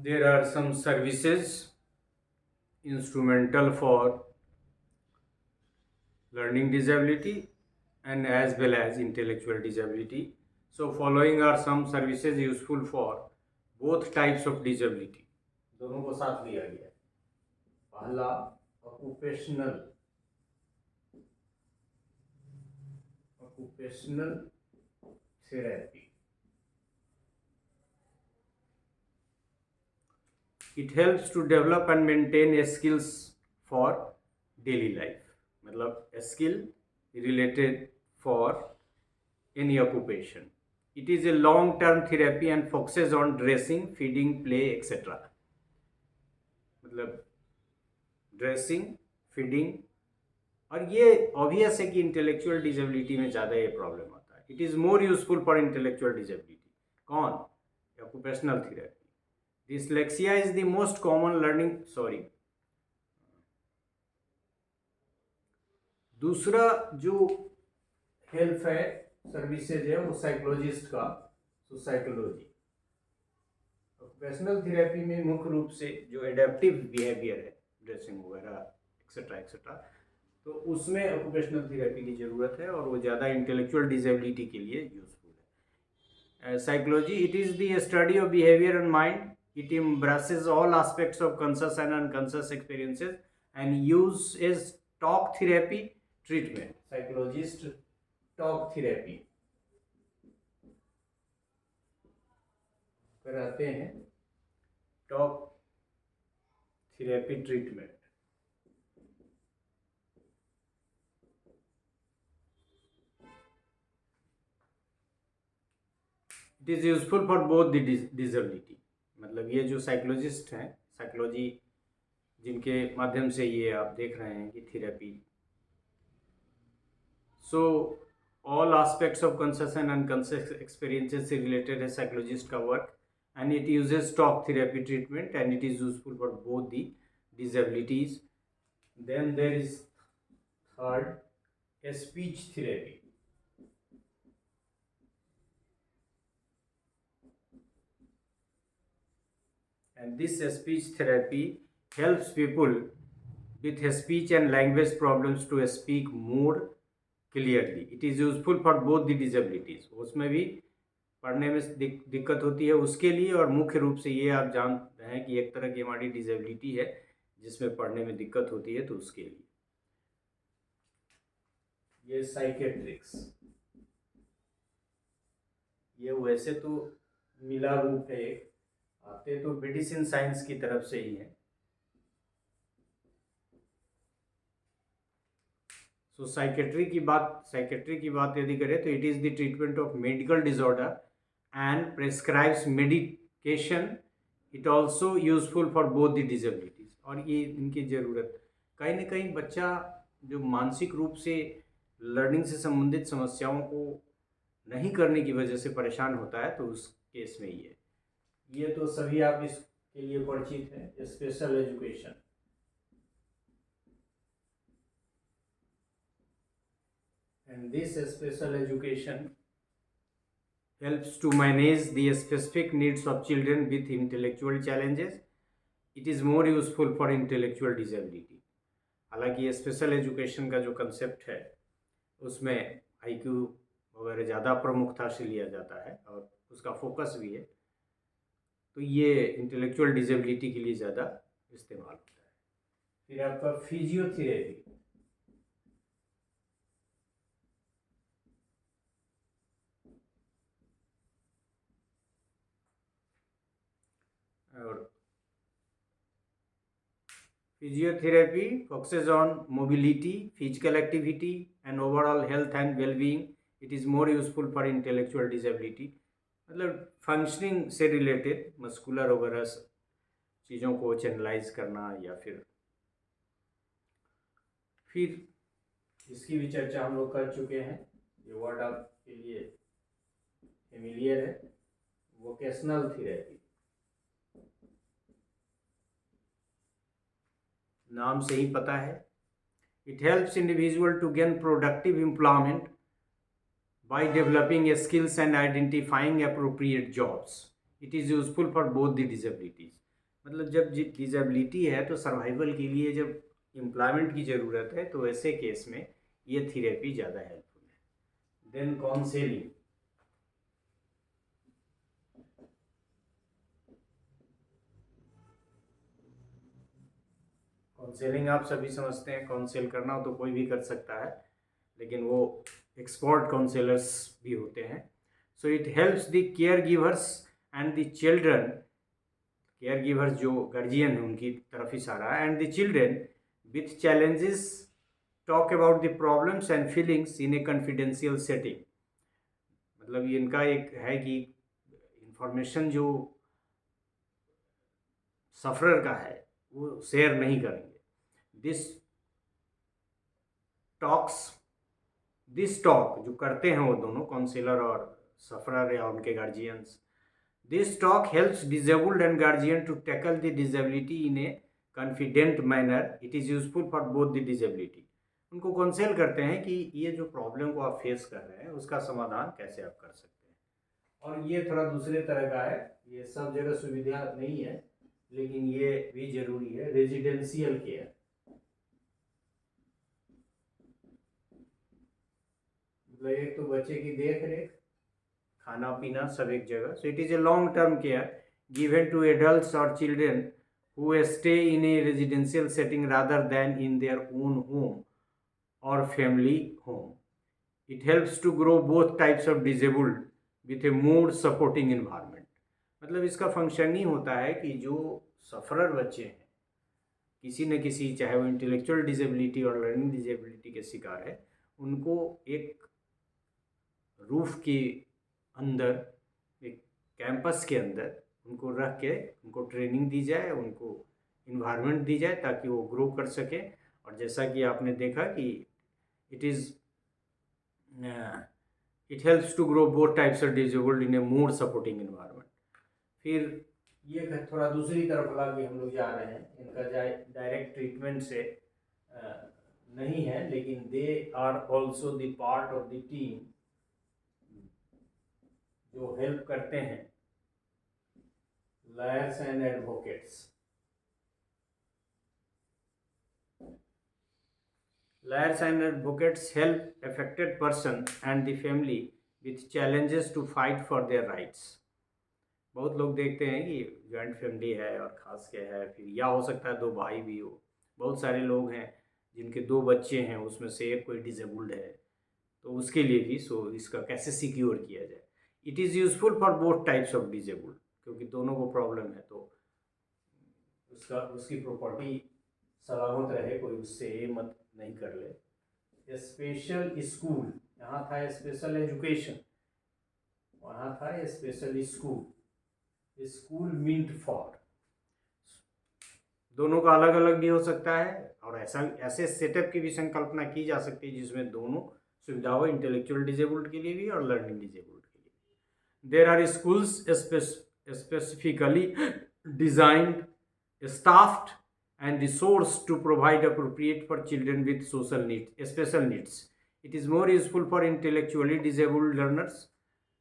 There are some services instrumental for learning disability and as well as intellectual disability. So following are some services useful for both types of disability. दोनों को साथ लिया गया है. पहला occupational therapy. It helps to develop and maintain skills for daily life. मतलब skill related for any occupation. It is a long-term therapy and focuses on dressing, feeding, play, etc. मतलब dressing, feeding, और ये obvious है कि intellectual disability में ज़्यादा ये problem आता है. It is more useful for intellectual disability. कौन? Occupational therapy. Dyslexia is the most common learning दूसरा जो हेल्प है सर्विसेज है वो साइकोलॉजिस्ट का. सो साइकोलॉजी ऑक्यूपेशनल थेरेपी में मुख्य रूप से जो एडेप्टिव बिहेवियर है, ड्रेसिंग वगैरह एक्सेट्रा एक्सेट्रा, तो उसमें ऑक्यूपेशनल थेरेपी की ज़रूरत है और वो ज़्यादा इंटेलेक्चुअल डिसेबिलिटी के लिए यूजफुल है. Psychology it is the study of behaviour and mind. It embraces all aspects of conscious and unconscious experiences and uses talk therapy treatment. Psychologist talk therapy कराते हैं. Talk therapy treatment. It is useful for both the disability. मतलब ये जो psychologist हैं, psychology जिनके माध्यम से ये आप देख रहे हैं कि therapy, so all aspects of conscious and unconscious experiences से रिलेटेड है साइकोलॉजिस्ट का work. And it uses talk therapy treatment and it is useful for both the disabilities. Then there is third, speech therapy. And this speech therapy helps people with speech and language problems to speak more clearly. It is useful for both the disabilities. उसमें भी पढ़ने में दिक्कत होती है उसके लिए, और मुख्य रूप से ये आप जानते हैं कि एक तरह की हमारी डिसेबिलिटी है जिसमें पढ़ने में दिक्कत होती है, तो उसके लिए ये साइकेट्रिक्स, ये वैसे तो मिला रूप है, आते तो मेडिसिन साइंस की तरफ से ही है. सो साइकेट्री की बात यदि करें तो it is the treatment of medical disorder and prescribes medication. It also useful for both the disabilities. और ये इनकी ज़रूरत, कहीं ना कहीं बच्चा जो मानसिक रूप से लर्निंग से संबंधित समस्याओं को नहीं करने की वजह से परेशान होता है, तो उस केस में ये तो सभी आप इसके लिए परिचित हैं. Special education, and this special education helps to manage the specific needs of children with intellectual challenges. It is more useful for intellectual disability. हालांकि ये स्पेशल एजुकेशन का जो कंसेप्ट है उसमें आईक्यू वगैरह ज़्यादा प्रमुखता से लिया जाता है और उसका फोकस भी है, तो ये इंटेलेक्चुअल डिसेबिलिटी के लिए ज़्यादा इस्तेमाल होता है. फिर आपका फिजियोथेरेपी. और physiotherapy focuses on mobility, physical activity and overall health and well-being. It is more useful for intellectual disability. मतलब फंक्शनिंग से रिलेटेड मस्कुलर वगैरह चीज़ों को चैनलाइज करना, या फिर इसकी भी चर्चा हम लोग कर चुके हैं. ये वर्ड आपके लिए फेमिलियर है, वोकेशनल थेरेपी. नाम से ही पता है. It helps individual to gain productive employment by developing skills and identifying appropriate jobs. It is useful for both the disabilities. मतलब जब डिजेबिलिटी है तो सर्वाइवल के लिए जब एम्प्लॉयमेंट की ज़रूरत है तो ऐसे केस में ये थेरेपी ज़्यादा हेल्पफुल है। Then counselling. काउंसलिंग आप सभी समझते हैं, काउंसिल करना हो तो कोई भी कर सकता है, लेकिन वो एक्सपर्ट काउंसलर्स भी होते हैं। So it helps the care givers and the children, care givers जो गार्जियन है उनकी तरफ इशारा, and the children with challenges talk about the problems and feelings in A confidential setting. मतलब ये इनका एक है कि इंफॉर्मेशन जो सफरर का है वो शेयर नहीं करेंगे। दिस टॉक जो करते हैं वो दोनों काउंसलर और सफरर या उनके guardians, this talk helps disabled and guardian to tackle the disability in a confident manner. It is useful for both the disability. उनको काउंसिल करते हैं कि ये जो प्रॉब्लम को आप फेस कर रहे हैं उसका समाधान कैसे आप कर सकते हैं। और ये थोड़ा दूसरे तरह का है, ये सब जगह सुविधा नहीं है, लेकिन ये भी जरूरी है। रेजिडेंशियल केयर, मतलब एक तो बच्चे की देख रेख, खाना पीना सब एक जगह। So it is a long term care given to adults और children who stay in a residential setting rather than in their own home or family home. It helps to grow both types of disabled with a more supporting environment. मतलब इसका function ही होता है कि जो sufferer बच्चे हैं किसी न किसी, चाहे वो इंटेलेक्चुअल डिजेबिलिटी और लर्निंग डिजेबिलिटी के शिकार है, उनको एक रूफ के अंदर, एक कैंपस के अंदर उनको रख के उनको ट्रेनिंग दी जाए, उनको इन्वायरमेंट दी जाए ताकि वो ग्रो कर सके। और जैसा कि आपने देखा कि it helps to grow both types of disabled in a more supporting environment. फिर ये थोड़ा दूसरी तरफ ला के हम लोग जा रहे हैं, इनका डायरेक्ट ट्रीटमेंट से नहीं है, लेकिन they are also the part of the team जो हेल्प करते हैं, lawyers and advocates. Lawyers and advocates help affected person and the family with challenges to fight for their rights. बहुत लोग देखते हैं कि जॉइंट फैमिली है और खास के है, फिर या हो सकता है दो भाई भी हो, बहुत सारे लोग हैं जिनके दो बच्चे हैं, उसमें से एक कोई डिजेबल्ड है, तो उसके लिए भी इसका कैसे सिक्योर किया जाए। It is useful for both types of disabled, क्योंकि दोनों को प्रॉब्लम है तो उसकी प्रॉपर्टी सलामत रहे, कोई उससे ये मत नहीं कर ले। स्पेशल स्कूल, यहाँ था स्पेशल एजुकेशन, वहाँ था special school. School meant for, दोनों का अलग अलग भी हो सकता है, और ऐसे सेटअप की भी संकल्पना की जा सकती है जिसमें दोनों सुविधा हो, इंटेलेक्चुअल डिजेबल्ड के लिए भी और लर्निंग डिजेबल्ड के लिए। There are schools specifically designed, staffed and resourced to provide appropriate for children with special needs. It is more useful for intellectually disabled learners,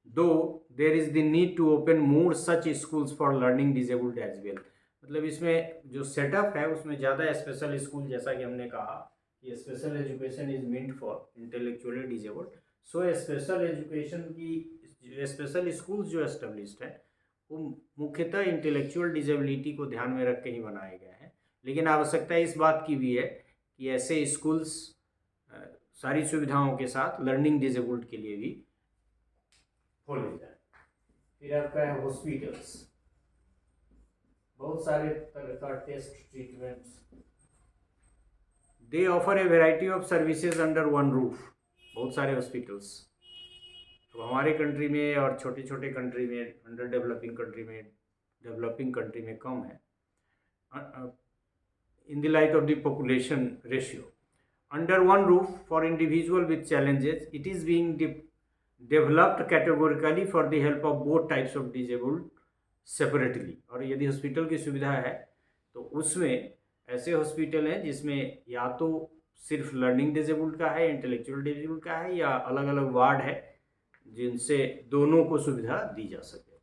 though there is the need to open more such schools for learning disabled as well. मतलब इसमें जो setup है उसमें ज़्यादा special school, जैसा कि हमने कहा कि special education is meant for intellectually disabled, so special education की स्पेशल स्कूल्स जो एस्टेब्लिश्ड है वो मुख्यतः इंटेलेक्चुअल डिजेबिलिटी को ध्यान में रख के ही बनाए गए हैं, लेकिन आवश्यकता इस बात की भी है कि ऐसे स्कूल्स सारी सुविधाओं के साथ लर्निंग डिजेबल्ड के लिए भी खोले जाए। फिर आपका है हॉस्पिटल्स, बहुत सारे तरह का test treatments, they offer a variety of services under one roof. बहुत सारे हॉस्पिटल्स तो हमारे कंट्री में और छोटे छोटे कंट्री में, अंडर डेवलपिंग कंट्री में, डेवलपिंग कंट्री में कम है। In the light of the population ratio, under one roof for individual with challenges, it is being developed categorically for the help of both types of disabled separately. और यदि hospital की सुविधा है तो उसमें ऐसे हॉस्पिटल हैं जिसमें या तो सिर्फ लर्निंग डिजेबल्ड का है, इंटेलेक्चुअल डिजेबल्ड का है, या अलग अलग वार्ड है जिनसे दोनों को सुविधा दी जा सके।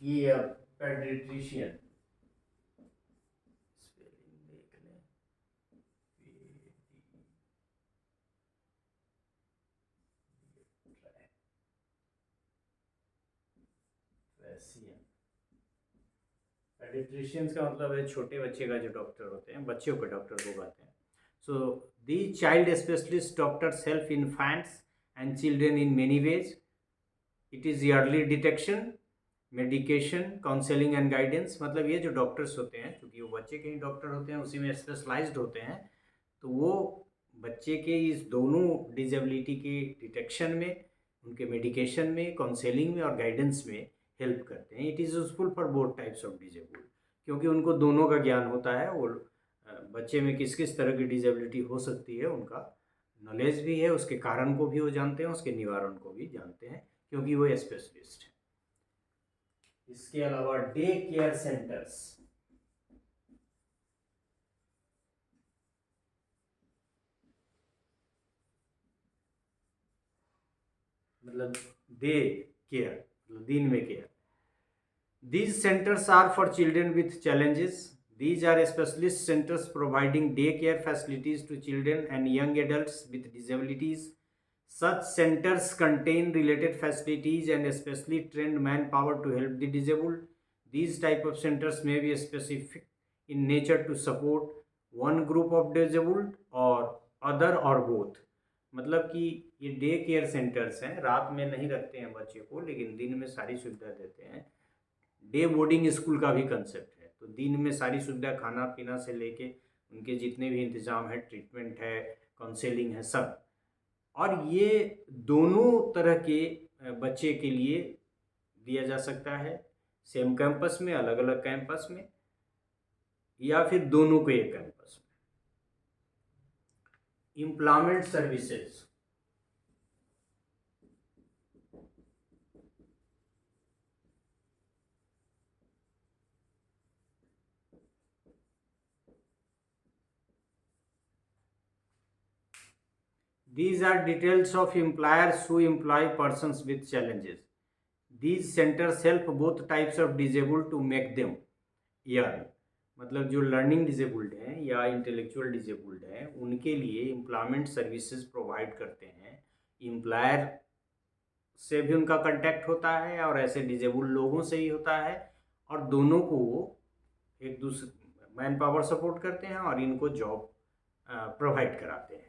ये पेडिट्रिशियन, पेडियाट्रिशियन, पेडियाट्रिशियंस का मतलब है छोटे बच्चे का जो डॉक्टर होते हैं, बच्चों के डॉक्टर को कहते हैं. So these child specialist doctors help infants and children in many ways. It is early detection, medication, counselling and guidance. मतलब ये जो डॉक्टर्स होते हैं, क्योंकि वो बच्चे के ही डॉक्टर होते हैं, उसी में स्पेशलाइज्ड होते हैं, तो वो बच्चे के इस दोनों डिजेबिलिटी के डिटेक्शन में, उनके मेडिकेशन में, काउंसलिंग में और गाइडेंस में हेल्प करते हैं. It is useful for both types of disable, क्योंकि उनको दोनों का ज्ञान होता है. वो बच्चे में किस किस तरह की डिजेबिलिटी हो सकती है उनका नॉलेज भी है, उसके कारण को भी वो जानते हैं, उसके निवारण को भी जानते हैं, क्योंकि वो स्पेशलिस्ट है. इसके अलावा डे केयर सेंटर्स, मतलब डे केयर मतलब दिन में care. These centers are for children with challenges. These are specialist centers providing daycare facilities to children and young adults with disabilities. Such centers contain related facilities and especially trained manpower to help the disabled. These type of centers may be specific in nature to support one group of disabled or other or both. मतलब कि ये day care centres हैं, रात में नहीं रखते हैं बच्चे को, लेकिन दिन में सारी सुविधा देते हैं. डे बोर्डिंग स्कूल का भी कंसेप्ट है. तो दिन में सारी सुविधा, खाना पीना से लेके उनके जितने भी इंतज़ाम है, ट्रीटमेंट है, काउंसलिंग है, सब. और ये दोनों तरह के बच्चे के लिए दिया जा सकता है, सेम कैंपस में, अलग अलग कैंपस में, या फिर दोनों को एक कैंपस में. Employment services, these are details of employers who employ persons with challenges. These centers help both types of disabled to make them earn. मतलब जो लर्निंग डिजेबल्ड हैं या इंटेलेक्चुअल डिजेबल्ड हैं, उनके लिए एम्प्लॉयमेंट सर्विसेज प्रोवाइड करते हैं. एम्प्लॉयर से भी उनका कांटेक्ट होता है और ऐसे डिजेबल्ड लोगों से ही होता है, और दोनों को एक दूसरे मैन पावर सपोर्ट करते हैं और इनको जॉब प्रोवाइड कराते हैं.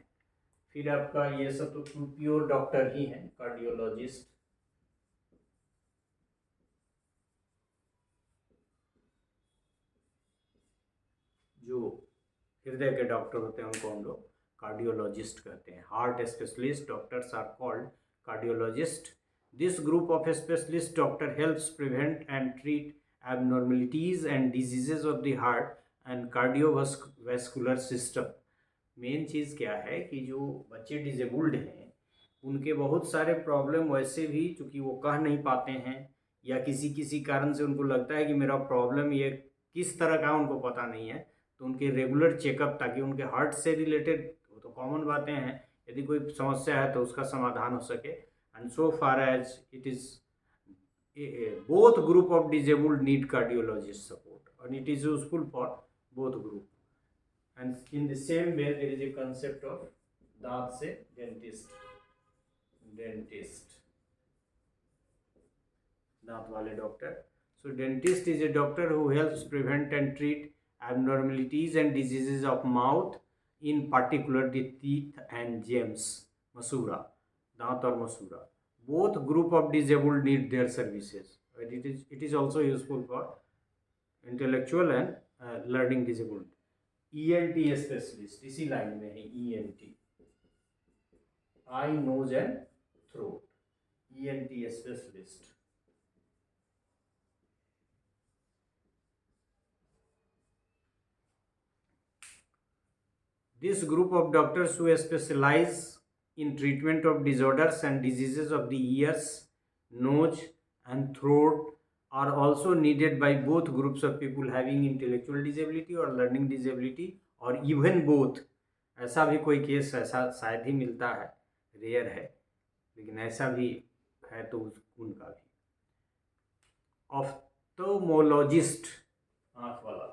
फिर आपका ये सब तो प्योर डॉक्टर ही हैं. कार्डियोलॉजिस्ट, जो हृदय के डॉक्टर होते हैं, उनको हम लोग कार्डियोलॉजिस्ट कहते हैं. Heart specialist doctors are called cardiologist. This group of specialist doctor helps prevent and treat abnormalities and diseases of the heart and cardiovascular system. मेन चीज़ क्या है कि जो बच्चे डिजेबल्ड हैं, उनके बहुत सारे प्रॉब्लम वैसे भी, चूँकि वो कह नहीं पाते हैं या किसी किसी कारण से उनको लगता है कि मेरा प्रॉब्लम ये किस तरह का उनको पता नहीं है, तो उनके रेगुलर चेकअप, ताकि उनके हार्ट से रिलेटेड, वो तो कॉमन बातें हैं, यदि कोई समस्या है तो उसका समाधान हो सके. And so far as it is both group of disabled need cardiologist support, and it is useful for both group. And in the same way there is a concept of दांत से डेंटिस्ट, दांत वाले doctor. So dentist is a doctor who helps prevent and treat abnormalities and diseases of mouth, in particular the teeth and gums. मसूरा, दांत और मसूरा. Both group of disabled need their services. It is also useful for intellectual and learning disabled. ENT specialist इसी line में है. ENT, eye, nose and throat. ENT specialist. This group of doctors who specialize in treatment of disorders and diseases of the ears, nose and throat are also needed by both groups of people having intellectual disability or learning disability, or even both. ऐसा भी कोई case ऐसा शायद ही मिलता है, rare है, लेकिन ऐसा भी है तो उनका भी. ऑफ्थोमोलॉजिस्ट, आँख वाला,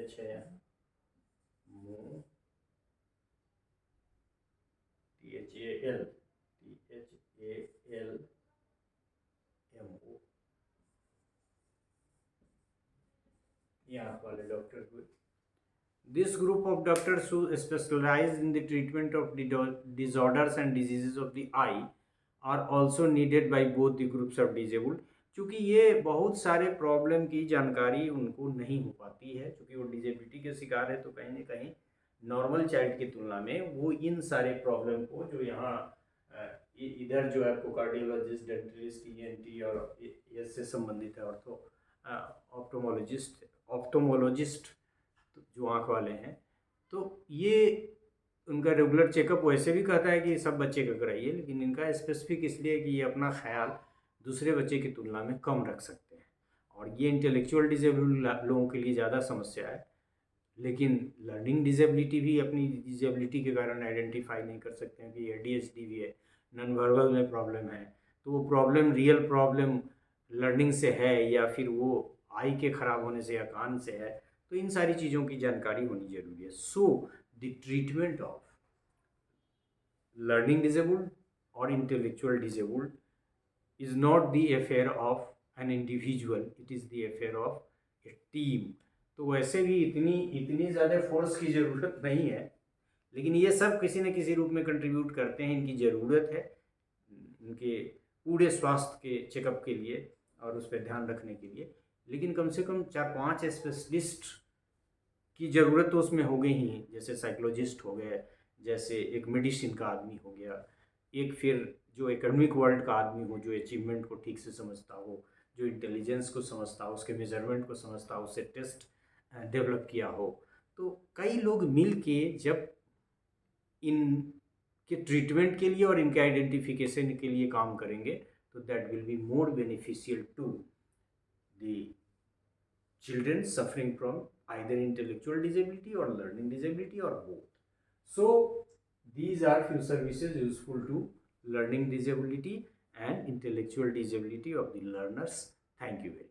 TH है यहाँ, MO, THAL, THALMO, ये आँख वाले डॉक्टर हुए। This group of doctors who specialize in the treatment of the disorders and diseases of the eye are also needed by both the groups of disabled। चूँकि ये बहुत सारे प्रॉब्लम की जानकारी उनको नहीं हो पाती है, चूँकि वो डिजेबिलिटी के शिकार है, तो कहीं ना कहीं नॉर्मल चाइल्ड की तुलना में वो इन सारे प्रॉब्लम को जो यहाँ इधर जो है आपको कार्डियोलॉजिस्ट, डेंटिस्ट, ENT और इससे संबंधित है ऑर्थो ऑप्टोमोलॉजिस्ट जो आँख वाले हैं, तो ये उनका रेगुलर चेकअप वैसे भी कहता है कि सब बच्चे का कराइए, लेकिन इनका स्पेसिफिक इसलिए कि ये अपना ख्याल दूसरे बच्चे की तुलना में कम रख सकते हैं, और ये इंटेलेक्चुअल डिसेबल लोगों के लिए ज़्यादा समस्या है। लेकिन लर्निंग डिसेबिलिटी भी अपनी डिसेबिलिटी के कारण आइडेंटिफाई नहीं कर सकते हैं कि ADHD भी है, नॉन वर्बल में प्रॉब्लम है, तो वो प्रॉब्लम रियल प्रॉब्लम लर्निंग से है या फिर वो आई के ख़राब होने से या कान से है, तो इन सारी चीज़ों की जानकारी होनी जरूरी है। So the treatment of learning disabled और intellectual disabled is not the affair of an individual, it is the affair of a team. तो वैसे भी इतनी ज़्यादा फोर्स की ज़रूरत नहीं है, लेकिन ये सब किसी न किसी रूप में कंट्रीब्यूट करते हैं, इनकी ज़रूरत है उनके पूरे स्वास्थ्य के चेकअप के लिए और उस पर ध्यान रखने के लिए। लेकिन कम से कम 4-5 स्पेशलिस्ट की ज़रूरत तो उसमें हो गई ही, जैसे साइकोलॉजिस्ट हो गए, जैसे एक मेडिसिन का आदमी हो गया, एक फिर जो एकेडमिक वर्ल्ड का आदमी हो, जो अचीवमेंट को ठीक से समझता हो, जो इंटेलिजेंस को समझता हो, उसके मेजरमेंट को समझता हो, उससे टेस्ट डेवलप किया हो। तो कई लोग मिल के जब इन के ट्रीटमेंट के लिए और इनके आइडेंटिफिकेशन के लिए काम करेंगे, तो that will be more beneficial to the children suffering from either intellectual disability or learning disability or both. So these are few services useful to learning disability and intellectual disability of the learners. Thank you very much.